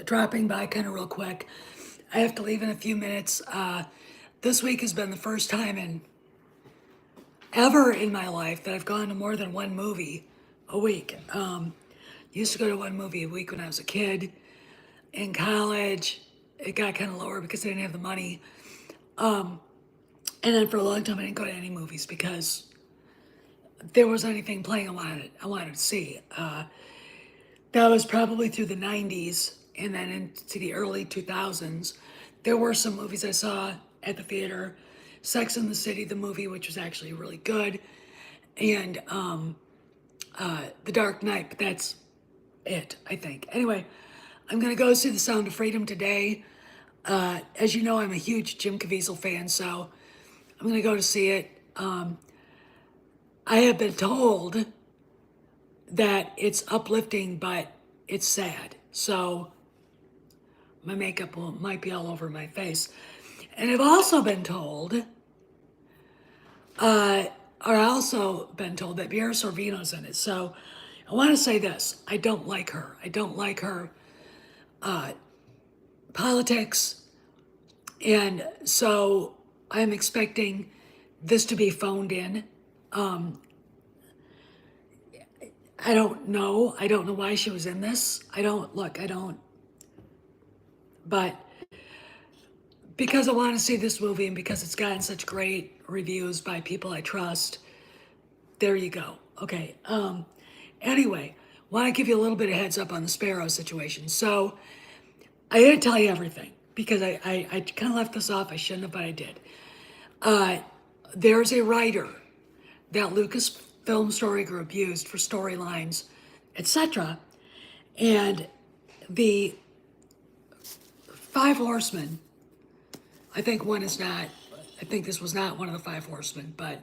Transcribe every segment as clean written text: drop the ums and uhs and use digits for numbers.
Dropping by kind of real quick. I have to leave in a few minutes. This week has been the first time in ever in my life that I've gone to more than one movie a week. Used to go to one movie a week when I was a kid. In college, it got kind of lower because I didn't have the money. And then for a long time, I didn't go to any movies because there was anything playing I wanted to see. That was probably through the 90s and then into the early 2000s. There were some movies I saw at the theater. Sex and the City, the movie, which was actually really good, and The Dark Knight, but that's it, I think. Anyway, I'm going to go see The Sound of Freedom today. As you know, I'm a huge Jim Caviezel fan, so I'm going to go to see it. I have been told that it's uplifting, but it's sad. So my makeup might be all over my face. And I've also been told, that Vera Sorvino's in it. So I want to say this: I don't like her. I don't like her politics, and so I'm expecting this to be phoned in. I don't know. I don't know why she was in this. I don't. But because I want to see this movie and because it's gotten such great reviews by people I trust, there you go. Okay. Anyway, want to give you a little bit of heads up on the Sparrow situation. So I didn't tell you everything because I kind of left this off. I shouldn't have, but I did. There's a writer that Lucasfilm Story Group used for storylines, etc. And the Five Horsemen, I think this was not one of the Five Horsemen, but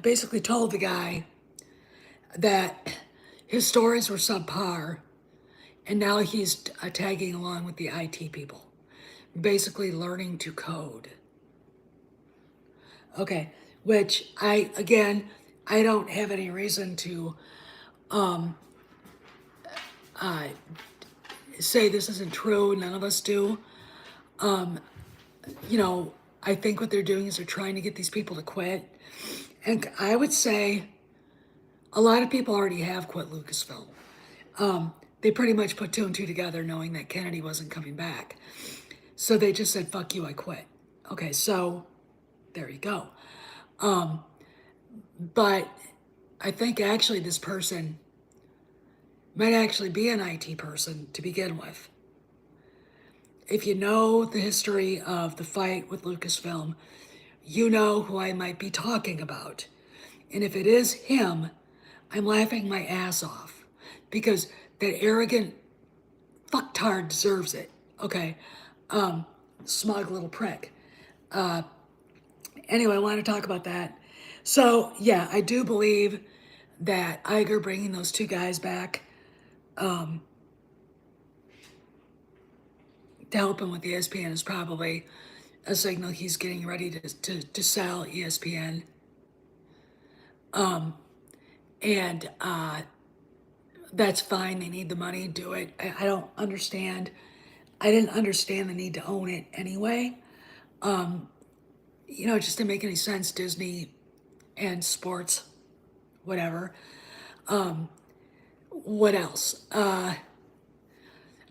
basically told the guy that his stories were subpar, and now he's tagging along with the IT people, basically learning to code. Okay, which I don't have any reason to say this isn't true. None of us do. I think what they're doing is they're trying to get these people to quit. And I would say a lot of people already have quit Lucasfilm. They pretty much put two and two together knowing that Kennedy wasn't coming back. So they just said, fuck you, I quit. Okay, so there you go. But I think actually this person might actually be an IT person to begin with. If you know the history of the fight with Lucasfilm, you know who I might be talking about. And if it is him, I'm laughing my ass off because that arrogant fucktard deserves it. Okay. Smug little prick. Anyway, I want to talk about that. So, yeah, I do believe that Iger bringing those two guys back to help him with ESPN is probably a signal he's getting ready to sell ESPN. And that's fine. They need the money. Do it. I don't understand. I didn't understand the need to own it anyway. It just didn't make any sense. Disney and sports, whatever. What else?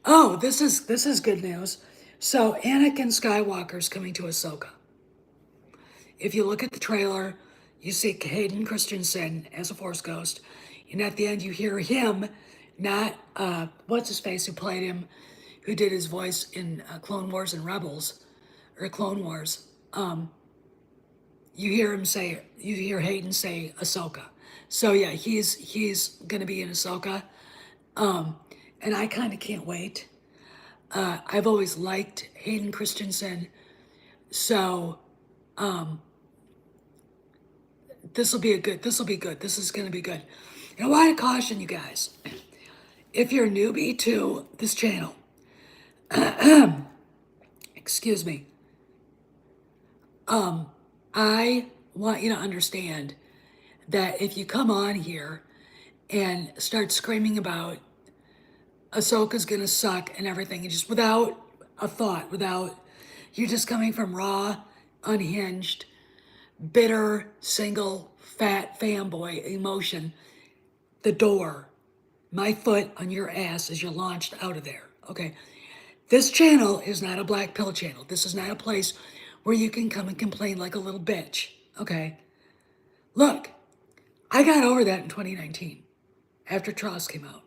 This is good news. So Anakin Skywalker's coming to Ahsoka. If you look at the trailer, you see Hayden Christensen as a Force ghost, and at the end you hear him, not what's his face who played him, who did his voice in Clone Wars and Rebels, or Clone Wars. You hear Hayden say Ahsoka. So yeah, he's gonna be in Ahsoka, and I kind of can't wait. I've always liked Hayden Christensen, so this will be good. This is gonna be good. And I want to caution you guys, if you're a newbie to this channel, excuse me, I want you to understand that if you come on here and start screaming about Ahsoka's gonna suck and everything, and just without a thought, without, you're just coming from raw, unhinged, bitter, single, fat fanboy emotion. The door, my foot on your ass as you're launched out of there. Okay. This channel is not a black pill channel. This is not a place where you can come and complain like a little bitch. Okay. Look, I got over that in 2019 after Tross came out.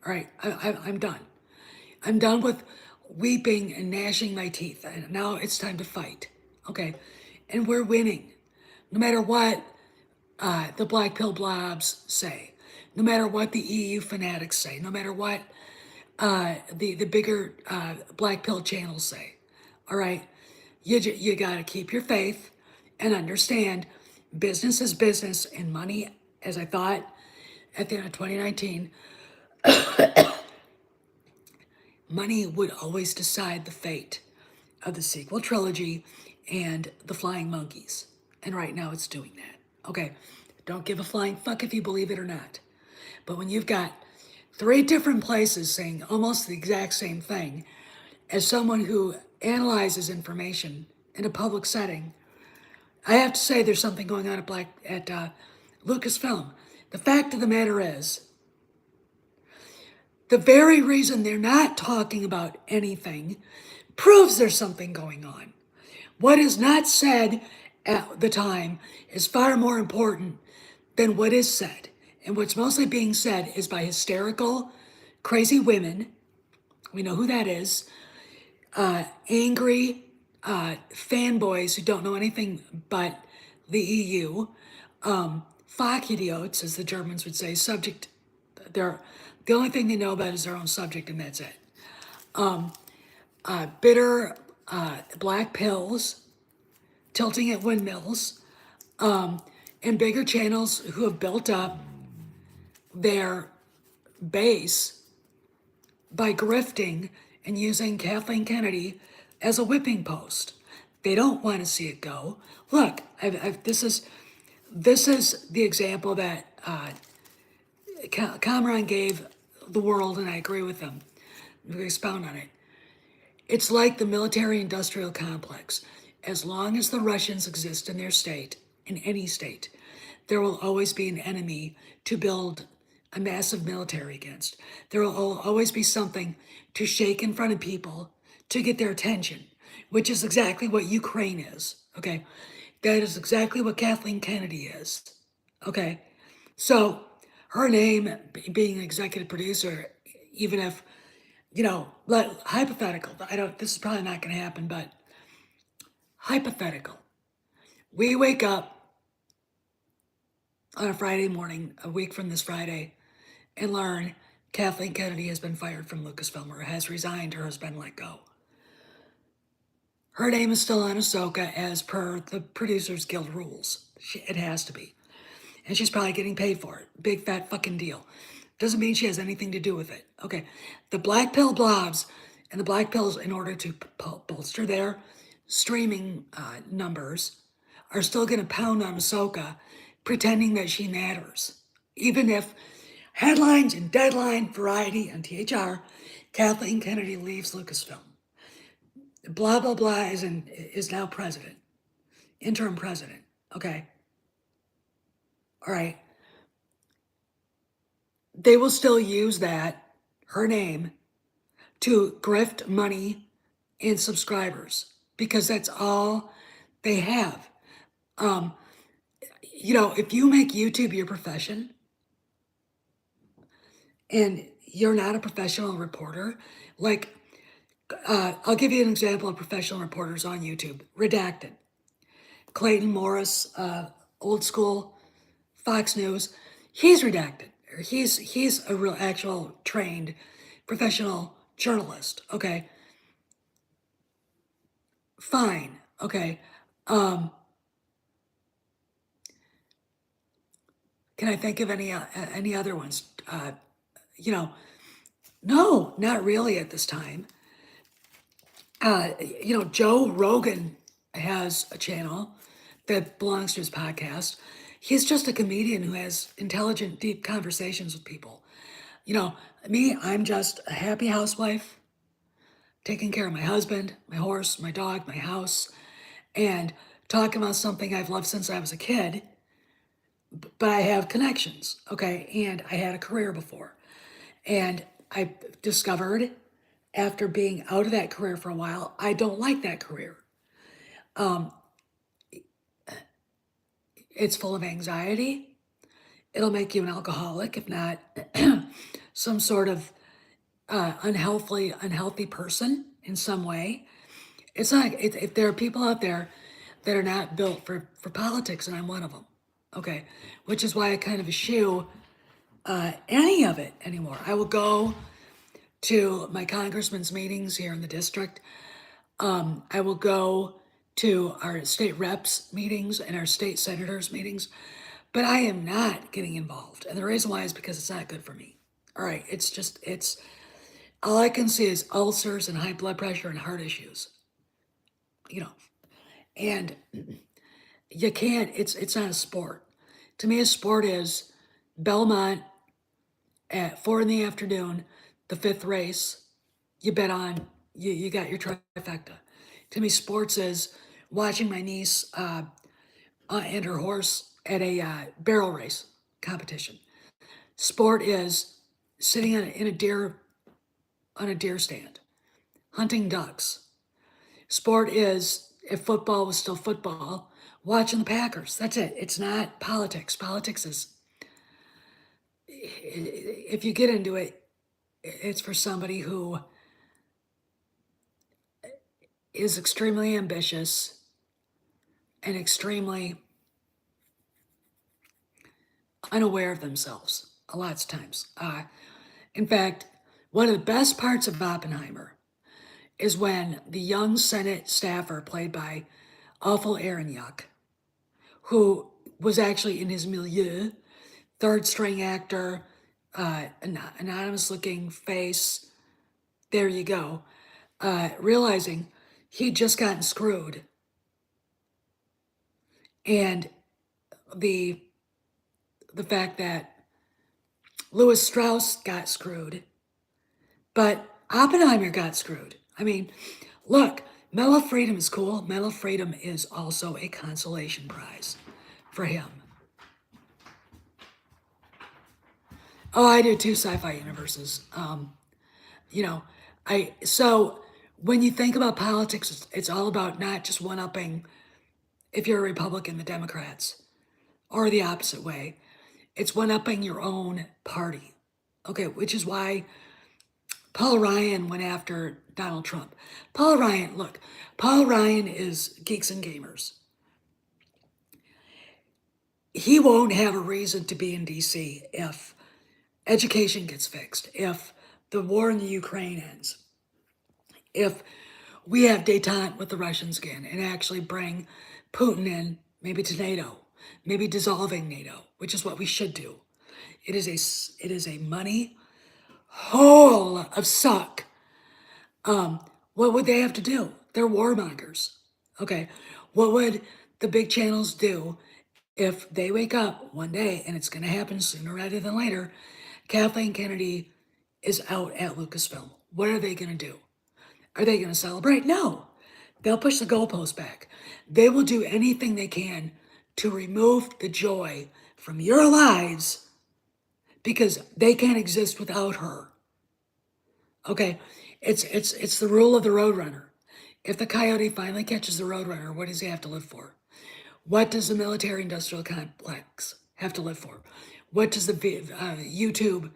All right. I'm done. I'm done with weeping and gnashing my teeth. And now it's time to fight. Okay. And we're winning. No matter what the black pill blobs say, no matter what the EU fanatics say, no matter what the bigger black pill channels say. All right. You got to keep your faith and understand business is business, and money, as I thought at the end of 2019, money would always decide the fate of the sequel trilogy and the Flying Monkeys. And right now it's doing that. Okay, don't give a flying fuck if you believe it or not. But when you've got three different places saying almost the exact same thing, as someone who analyzes information in a public setting, I have to say there's something going on at Lucasfilm. The fact of the matter is, the very reason they're not talking about anything proves there's something going on. What is not said at the time is far more important than what is said. And what's mostly being said is by hysterical, crazy women. We know who that is. Angry fanboys who don't know anything but the EU. Fachidiots, as the Germans would say, subject. They're, the only thing they know about is their own subject, and that's it. Bitter black pills, tilting at windmills, and bigger channels who have built up their base by grifting and using Kathleen Kennedy as a whipping post. They don't want to see it go. Look, this is the example that Cameron gave the world, and I agree with them. I'm going to expound on it. It's like the military-industrial complex. As long as the Russians exist in their state, in any state, there will always be an enemy to build a massive military against. There will always be something to shake in front of people to get their attention, which is exactly what Ukraine is, okay? That is exactly what Kathleen Kennedy is, okay? So her name being executive producer, even if, hypothetical, this is probably not going to happen, but hypothetical. We wake up on a Friday morning, a week from this Friday, and learn Kathleen Kennedy has been fired from Lucasfilm, or has resigned, or has been let go. Her name is still on Ahsoka as per the Producers Guild rules. It has to be. And she's probably getting paid for it. Big fat fucking deal. Doesn't mean she has anything to do with it. Okay. The black pill blobs and the black pills, in order to bolster their streaming numbers, are still going to pound on Ahsoka, pretending that she matters. Even if headlines in Deadline, Variety, and THR, Kathleen Kennedy leaves Lucasfilm. Blah, blah, blah is now president. Interim president. Okay. All right. They will still use that, her name, to grift money and subscribers, because that's all they have. If you make YouTube your profession and you're not a professional reporter, like, I'll give you an example of professional reporters on YouTube. Redacted. Clayton Morris, old school Fox News, he's redacted. He's a real actual trained professional journalist. Okay. Fine. Okay. Can I think of any other ones? No, not really at this time. Joe Rogan has a channel that belongs to his podcast. He's just a comedian who has intelligent, deep conversations with people. You know, me, I'm just a happy housewife, taking care of my husband, my horse, my dog, my house, and talking about something I've loved since I was a kid, but I have connections, okay? And I had a career before. And I discovered after being out of that career for a while, I don't like that career. Um, it's full of anxiety. It'll make you an alcoholic, if not some sort of unhealthy person in some way. It's not, if there are people out there that are not built for politics, and I'm one of them, okay? Which is why I kind of eschew any of it anymore. I will go to my congressman's meetings here in the district. I will go to our state reps meetings and our state senators meetings, but I am not getting involved. And the reason why is because it's not good for me. All right, it's all I can see is ulcers and high blood pressure and heart issues, you know. And you can't, it's not a sport. To me, a sport is Belmont at 4 in the afternoon, the fifth race, you bet on, you got your trifecta. To me, sports is watching my niece and her horse at a barrel race competition. Sport is sitting on a deer stand, hunting ducks. Sport is, if football was still football, watching the Packers. That's it. It's not politics. Politics is, if you get into it, it's for somebody who is extremely ambitious and extremely unaware of themselves a lot of times. In fact, one of the best parts of Oppenheimer is when the young Senate staffer played by awful Aaron Yuck, who was actually in his milieu, third string actor, anonymous looking face, there you go, realizing he'd just gotten screwed. And the fact that Louis Strauss got screwed, but Oppenheimer got screwed. I mean, look, Medal of Freedom is cool. Medal of Freedom is also a consolation prize for him. Oh, I do two sci-fi universes. You know, so when you think about politics, it's all about not just one-upping, if you're a Republican, the Democrats, or the opposite way. It's one-upping your own party. Okay, which is why Paul Ryan went after Donald Trump. Paul Ryan is Geeks and Gamers. He won't have a reason to be in DC if education gets fixed, if the war in the Ukraine ends, if we have detente with the Russians again and actually bring Putin in, maybe to NATO, maybe dissolving NATO, which is what we should do. It is a money hole of suck. What would they have to do? They're warmongers. Okay, what would the big channels do if they wake up one day, and it's going to happen sooner rather than later? Kathleen Kennedy is out at Lucasfilm. What are they going to do? Are they going to celebrate? No. They'll push the goalpost back. They will do anything they can to remove the joy from your lives because they can't exist without her. Okay, it's the rule of the Roadrunner. If the coyote finally catches the Roadrunner, what does he have to live for? What does the military-industrial complex have to live for? What does the YouTube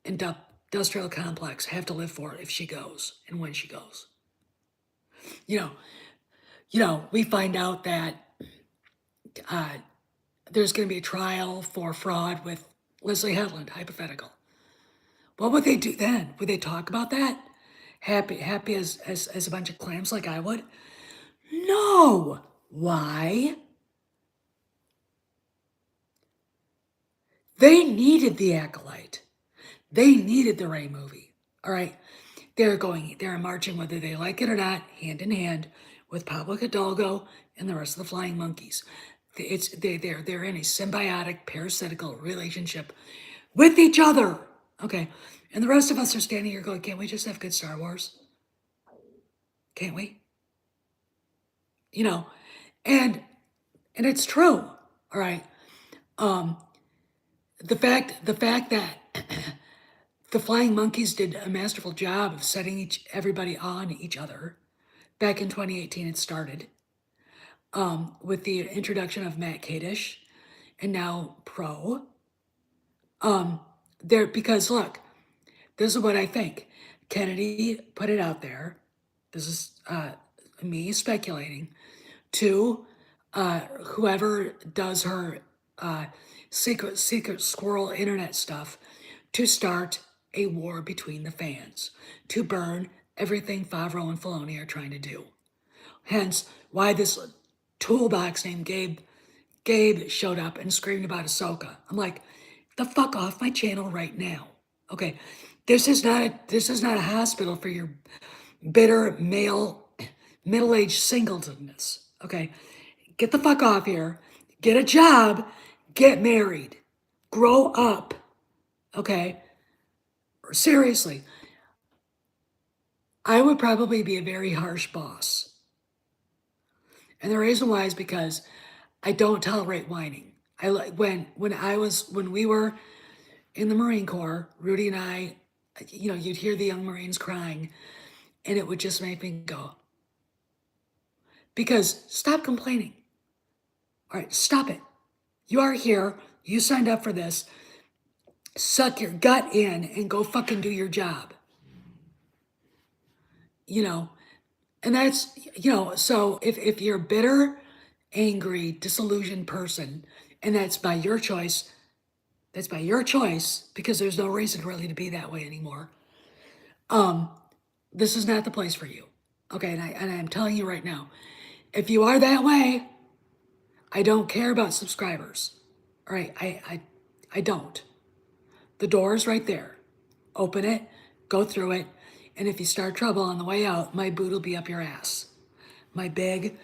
industrial complex have to live for if she goes and when she goes? You know, we find out that there's going to be a trial for fraud with Leslie Headland, hypothetical. What would they do then? Would they talk about that? Happy as a bunch of clams like I would? No. Why? They needed the Acolyte. They needed the Ray movie. All right. They're marching, whether they like it or not, hand in hand with Pablo Hidalgo and the rest of the Flying Monkeys. They're in a symbiotic, parasitical relationship with each other. Okay. And the rest of us are standing here going, can't we just have good Star Wars? Can't we? You know, and and it's true. All right. Um, the fact that the Flying Monkeys did a masterful job of setting everybody on each other. Back in 2018, it started with the introduction of Matt Kadish and now Pro. There because look, this is what I think. Kennedy put it out there. This is me speculating to whoever does her secret squirrel internet stuff to start a war between the fans, to burn everything Favreau and Filoni are trying to do. Hence, why this toolbox named Gabe showed up and screamed about Ahsoka. I'm like, the fuck off my channel right now. Okay, this is not a hospital for your bitter male middle-aged singletonness. Okay, get the fuck off here. Get a job. Get married. Grow up. Okay, seriously, I would probably be a very harsh boss. And the reason why is because I don't tolerate whining. I like when we were in the Marine Corps, Rudy and I, you'd hear the young Marines crying, and it would just make me go. Because stop complaining. All right, stop it. You are here. You signed up for this. Suck your gut in and go fucking do your job. You know, and that's, so if you're a bitter, angry, disillusioned person, and that's by your choice, because there's no reason really to be that way anymore. This is not the place for you. Okay, and I'm telling you right now, if you are that way, I don't care about subscribers. All right, I don't. The door is right there. Open it, go through it, and if you start trouble on the way out, my boot will be up your ass. My big,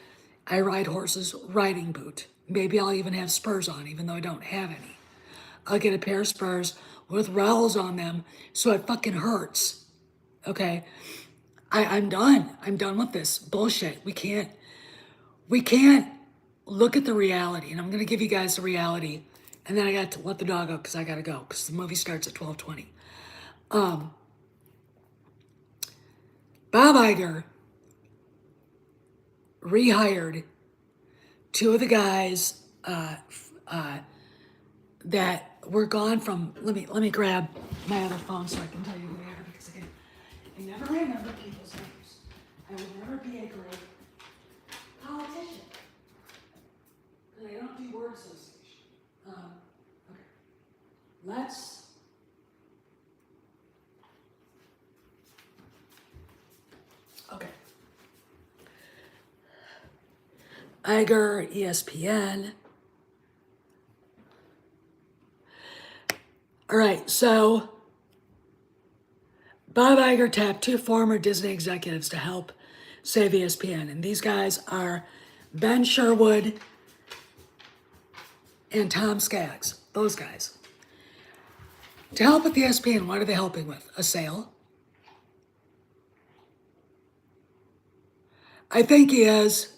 I ride horses riding boot. Maybe I'll even have spurs on, even though I don't have any. I'll get a pair of spurs with rowels on them so it fucking hurts. Okay? I'm done. I'm done with this bullshit. We can't look at the reality, and I'm gonna give you guys the reality, and then I got to let the dog out because I gotta go because the movie starts at 12:20. Bob Iger rehired two of the guys that were gone from. Let me grab my other phone so I can tell you who they are because again, I never remember people's names. I will never be a great politician because I don't do word association. Okay, let's. Okay. Iger, ESPN. All right, so Bob Iger tapped two former Disney executives to help save ESPN, and these guys are Ben Sherwood and Tom Skaggs. Those guys. To help with ESPN, what are they helping with? A sale? I think he is.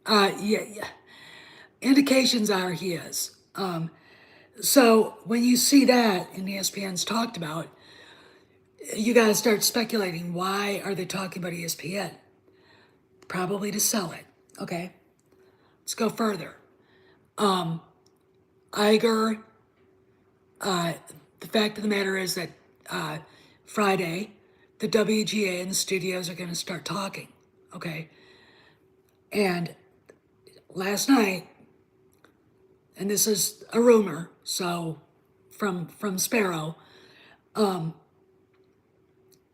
Yeah. Indications are he is. So when you see that, and ESPN's talked about, you gotta start speculating. Why are they talking about ESPN? Probably to sell it. Okay. Let's go further. Iger. The fact of the matter is that Friday, the WGA and the studios are going to start talking. Okay. And last night, and this is a rumor, so from Sparrow, the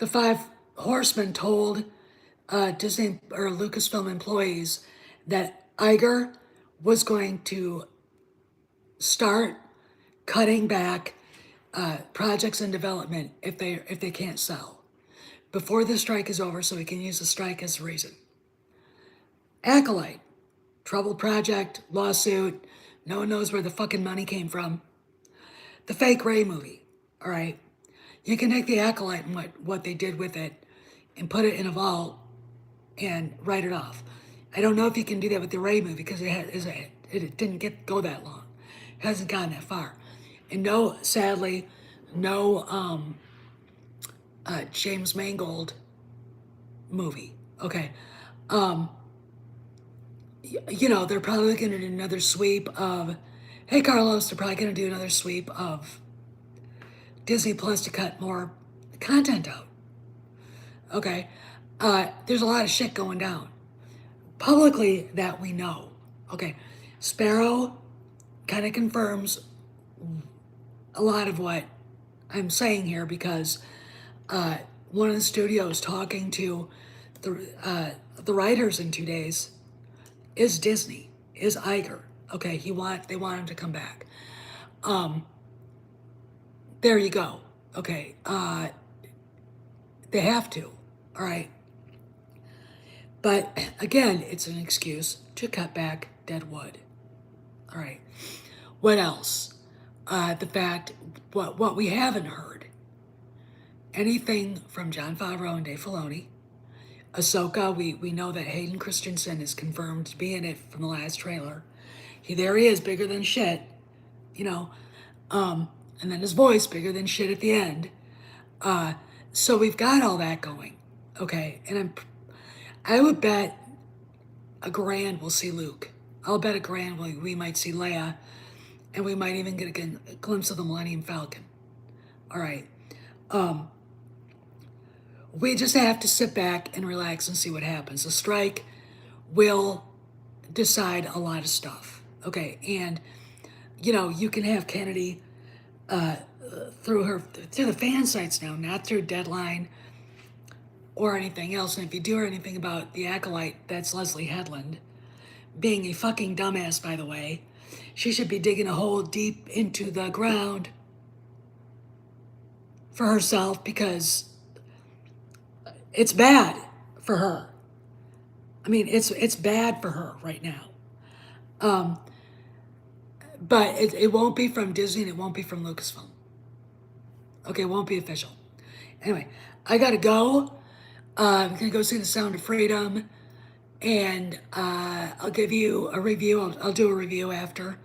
five horsemen told Disney or Lucasfilm employees that Iger was going to start cutting back projects in development if they can't sell before the strike is over, so we can use the strike as a reason. Acolyte, troubled project, lawsuit. No one knows where the fucking money came from. The fake Ray movie. All right. You can take the Acolyte and what they did with it and put it in a vault and write it off. I don't know if you can do that with the Ray movie because it didn't go that long. It hasn't gone that far. And no, sadly, no James Mangold movie. Okay. Um, they're probably going to do another sweep of, hey, Carlos, they're probably going to do another sweep of Disney Plus to cut more content out. Okay. There's a lot of shit going down. Publicly, that we know. Okay. Sparrow kind of confirms a lot of what I'm saying here because one of the studios talking to the writers in 2 days is Disney, is Iger. Okay, they want him to come back. There you go. Okay, they have to. All right. But again, it's an excuse to cut back dead wood. All right. What else? The fact what we haven't heard anything from Jon Favreau and Dave Filoni. Ahsoka, we know that Hayden Christensen is confirmed to be in it from the last trailer. There he is, bigger than shit, and then his voice bigger than shit at the end. So we've got all that going, okay. And I would bet $1,000 we'll see Luke. I'll bet $1,000 we might see Leia, and we might even get a glimpse of the Millennium Falcon. All right. We just have to sit back and relax and see what happens. The strike will decide a lot of stuff. Okay, and you can have Kennedy through the fan sites now, not through Deadline or anything else. And if you do hear anything about the Acolyte, that's Leslie Headland being a fucking dumbass, by the way. She should be digging a hole deep into the ground for herself because it's bad for her. I mean, it's bad for her right now. But it won't be from Disney and it won't be from Lucasfilm. Okay, it won't be official. Anyway, I gotta go. I'm gonna go see The Sound of Freedom, and I'll give you a review. I'll do a review after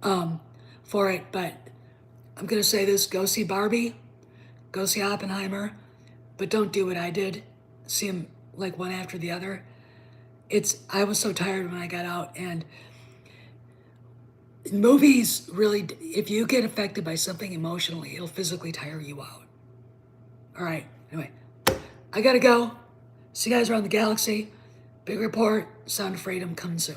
for it. But I'm gonna say this: go see Barbie, go see Oppenheimer, but don't do what I did. See them like one after the other. I was so tired when I got out, and movies really, if you get affected by something emotionally, it'll physically tire you out. All right, anyway, I gotta go. See you guys around the galaxy. Big report, Sound of Freedom coming soon.